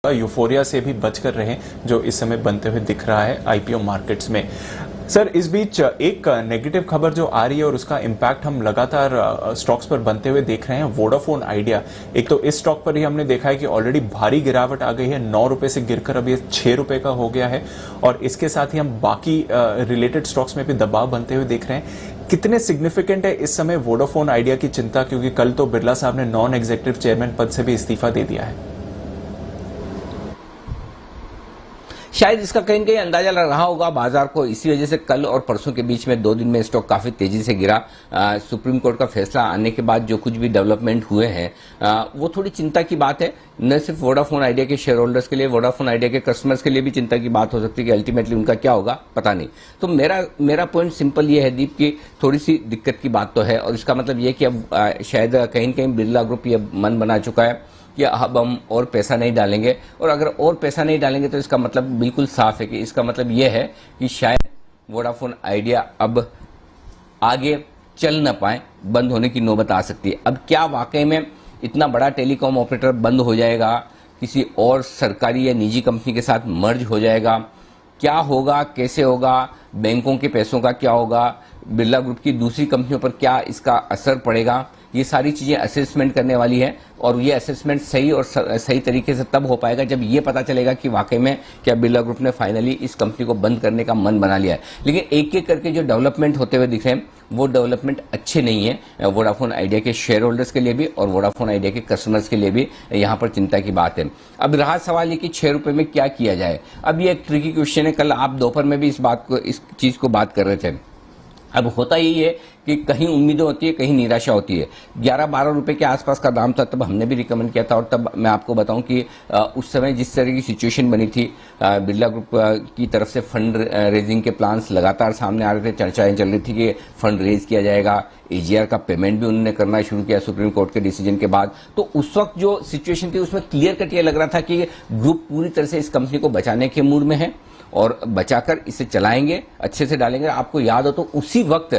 Euphoria से भी बचकर रहें जो इस समय बनते हुए दिख रहा है आईपीओ मार्केट्स में। सर, इस बीच एक नेगेटिव खबर जो आ रही है और उसका इम्पैक्ट हम लगातार स्टॉक्स पर बनते हुए देख रहे हैं, वोडाफोन आइडिया। एक तो इस स्टॉक पर ही हमने देखा है कि ऑलरेडी भारी गिरावट आ गई है, 9 रुपए से गिरकर अब ये 6 रुपए का हो गया है, और इसके साथ ही हम बाकी रिलेटेड स्टॉक्स में भी दबाव बनते हुए देख रहे हैं। कितने सिग्निफिकेंट है इस समय वोडाफोन आइडिया की चिंता, क्योंकि कल तो बिरला साहब ने नॉन एग्जीक्यूटिव चेयरमैन पद से भी इस्तीफा दे दिया है। शायद इसका कहीं कहीं अंदाजा लग रहा होगा बाजार को, इसी वजह से कल और परसों के बीच में 2 दिन में स्टॉक काफी तेजी से गिरा। सुप्रीम कोर्ट का फैसला आने के बाद जो कुछ भी डेवलपमेंट हुए हैं वो थोड़ी चिंता की बात है, न सिर्फ वोडाफोन आइडिया के शेयर होल्डर्स के लिए, वोडाफोन आइडिया के कस्टमर्स के लिए भी चिंता की बात हो सकती है कि अल्टीमेटली उनका क्या होगा पता नहीं। तो मेरा पॉइंट सिंपल ये है दीप की थोड़ी सी दिक्कत की बात तो है, और इसका मतलब ये कि अब शायद कहीं कहीं बिरला ग्रुप ये मन बना चुका है कि अब हम और पैसा नहीं डालेंगे, और अगर और पैसा नहीं डालेंगे तो इसका मतलब बिल्कुल साफ है कि इसका मतलब यह है कि शायद वोडाफोन आइडिया अब आगे चल न पाए, बंद होने की नौबत आ सकती है। अब क्या वाकई में इतना बड़ा टेलीकॉम ऑपरेटर बंद हो जाएगा, किसी और सरकारी या निजी कंपनी के साथ मर्ज हो जाएगा, क्या होगा, कैसे होगा, बैंकों के पैसों का क्या होगा, बिरला ग्रुप की दूसरी कंपनियों पर क्या इसका असर पड़ेगा, ये सारी चीजें असेसमेंट करने वाली है। और ये असेसमेंट सही और सही तरीके से तब हो पाएगा जब ये पता चलेगा कि वाकई में क्या बिरला ग्रुप ने फाइनली इस कंपनी को बंद करने का मन बना लिया है। लेकिन एक एक करके जो डेवलपमेंट होते हुए दिख रहे हैं वो डेवलपमेंट अच्छे नहीं है वोडाफोन आइडिया के शेयर होल्डर्स के लिए भी और वोडाफोन आइडिया के कस्टमर्स के लिए भी। यहाँ पर चिंता की बात है। अब रहा सवाल ये कि 6 रुपए में क्या किया जाए। अब ये एक ट्रिकी क्वेश्चन है। कल आप दोपहर में भी इस चीज को बात कर रहे थे। अब होता यही है कि कहीं उम्मीदें होती है, कहीं निराशा होती है। 11-12 रुपए के आसपास का दाम था, तब हमने भी रिकमेंड किया था। और तब मैं आपको बताऊं कि उस समय जिस तरह की सिचुएशन बनी थी, बिरला ग्रुप की तरफ से फंड रेजिंग के प्लान्स लगातार सामने आ रहे थे, चर्चाएं चल रही थी कि फंड रेज किया जाएगा, एजीआर का पेमेंट भी उन्होंने करना शुरू किया सुप्रीम कोर्ट के डिसीजन के बाद। तो उस वक्त जो सिचुएशन थी उसमें क्लियर कट ये लग रहा था कि ग्रुप पूरी तरह से इस कंपनी को बचाने के मूड में है और बचाकर इसे चलाएंगे, अच्छे से डालेंगे। आपको याद हो तो उसी वक्त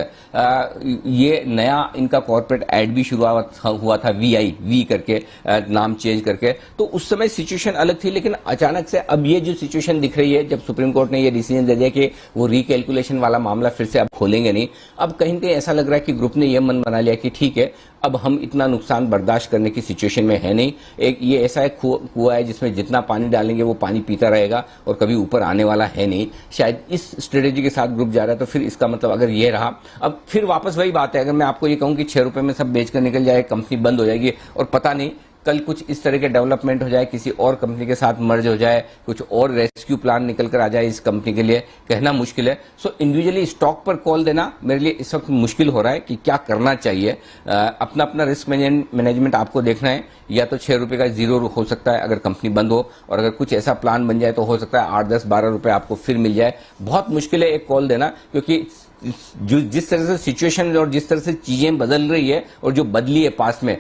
ये नया इनका कॉर्पोरेट एड भी शुरुआत हुआ था, वी करके नाम चेंज करके। तो उस समय सिचुएशन अलग थी, लेकिन अचानक से अब ये जो सिचुएशन दिख रही है, जब सुप्रीम कोर्ट ने ये डिसीजन दे दिया कि वो रिकैलकुलेशन वाला मामला फिर से अब खोलेंगे नहीं, अब कहीं कहीं ऐसा लग रहा है कि ग्रुप ने यह मन बना लिया कि ठीक है, अब हम इतना नुकसान बर्दाश्त करने की सिचुएशन में है नहीं। एक ये ऐसा एक कुआं है जिसमें जितना पानी डालेंगे वो पानी पीता रहेगा और कभी ऊपर आने वाला है नहीं। शायद इस स्ट्रेटेजी के साथ ग्रुप जा रहा है। तो फिर इसका मतलब अगर ये रहा, अब फिर वापस वही बात है। अगर मैं आपको ये कहूं कि 6 रुपए में सब बेचकर निकल जाए, कंपनी बंद हो जाएगी, और पता नहीं कल कुछ इस तरह के डेवलपमेंट हो जाए, किसी और कंपनी के साथ मर्ज हो जाए, कुछ और रेस्क्यू प्लान निकल कर आ जाए इस कंपनी के लिए, कहना मुश्किल है। सो इंडिविजुअली स्टॉक पर कॉल देना मेरे लिए इस वक्त मुश्किल हो रहा है कि क्या करना चाहिए। अपना अपना रिस्क मैनेजमेंट आपको देखना है। या तो 6 रुपए का जीरो हो सकता है अगर कंपनी बंद हो, और अगर कुछ ऐसा प्लान बन जाए तो हो सकता है 8-10-12 रुपए आपको फिर मिल जाए। बहुत मुश्किल है एक कॉल देना, क्योंकि जो जिस तरह से सिचुएशन और जिस तरह से चीजें बदल रही है और जो बदली है पास्ट में,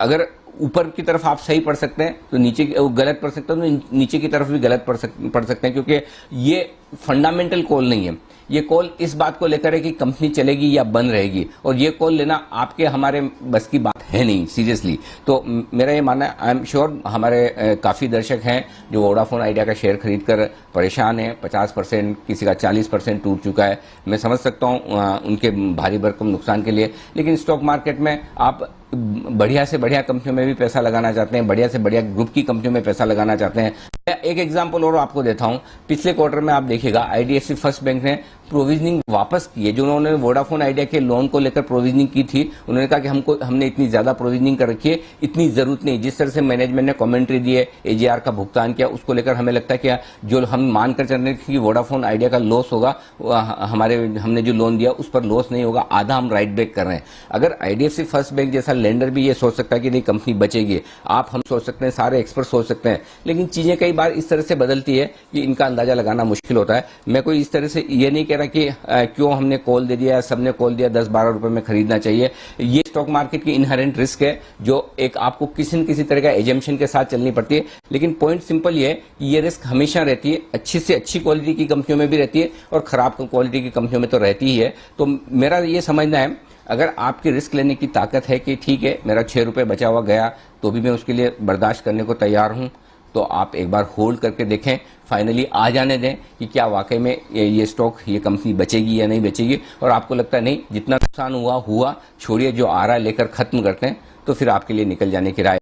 अगर ऊपर की तरफ आप सही पढ़ सकते हैं तो नीचे गलत पढ़ सकते हैं, तो नीचे की तरफ भी गलत पढ़ सकते हैं, क्योंकि ये फंडामेंटल कॉल नहीं है। ये कॉल इस बात को लेकर है कि कंपनी चलेगी या बंद रहेगी, और ये कॉल लेना आपके हमारे बस की बात है नहीं, सीरियसली। तो मेरा ये मानना है, आई एम श्योर हमारे काफी दर्शक हैं जो वोडाफोन आइडिया का शेयर खरीदकर परेशान है। 50%, किसी का 40% टूट चुका है। मैं समझ सकता हूं उनके भारी भरकम नुकसान के लिए, लेकिन स्टॉक मार्केट में आप बढ़िया से बढ़िया कंपनियों में भी पैसा लगाना चाहते हैं, बढ़िया से बढ़िया ग्रुप की कंपनियों में पैसा लगाना चाहते हैं। मैं एक एग्जांपल और आपको देता हूं। पिछले क्वार्टर में आप देखिएगा आईडीएफसी फर्स्ट बैंक ने प्रोविजनिंग वापस की है। जो उन्होंने वोडाफोन आइडिया के लोन को लेकर प्रोविजनिंग की थी, उन्होंने कहा कि हमने इतनी ज्यादा प्रोविजनिंग कर रखी है, इतनी जरूरत नहीं। जिस तरह से मैनेजमेंट ने कमेंट्री दी है, एजीआर का भुगतान किया, उसको लेकर हमें लगता है कि जो हम मानकर चल रहे थे कि वोडाफोन आइडिया का लॉस होगा, हमने जो लोन दिया उस पर लॉस नहीं होगा, आधा हम राइट बैक कर रहे हैं। अगर आईडीएफसी फर्स्ट बैंक जैसा लेंडर भी ये सोच सकता है कि नहीं कंपनी बचेगी, हम सोच सकते हैं, सारे एक्सपर्ट सोच सकते हैं, लेकिन चीजें कई बार इस तरह से बदलती है कि इनका अंदाजा लगाना मुश्किल होता है। मैं कोई इस तरह से ये नहीं कह रहा कि क्यों हमने कॉल दे दिया, सबने कॉल दिया 10-12 रुपए में खरीदना चाहिए। ये स्टॉक मार्केट की इनहेरेंट रिस्क है जो एक आपको किसी न किसी तरह का एजम्पशन के साथ चलनी पड़ती है। लेकिन पॉइंट सिंपल ये है कि ये रिस्क हमेशा रहती है, अच्छी से अच्छी क्वालिटी की कंपनियों में भी रहती है और खराब क्वालिटी की कंपनियों में तो रहती ही है। तो मेरा ये समझना है, अगर आपकी रिस्क लेने की ताकत है कि ठीक है मेरा 6 रुपए बचा हुआ गया तो भी मैं उसके लिए बर्दाश्त करने को तैयार हूं, तो आप एक बार होल्ड करके देखें, फाइनली आ जाने दें कि क्या वाकई में ये स्टॉक, ये कंपनी बचेगी या नहीं बचेगी। और आपको लगता है नहीं, जितना नुकसान हुआ छोड़िए, जो आ रहा है लेकर खत्म करते हैं, तो फिर आपके लिए निकल जाने की राय।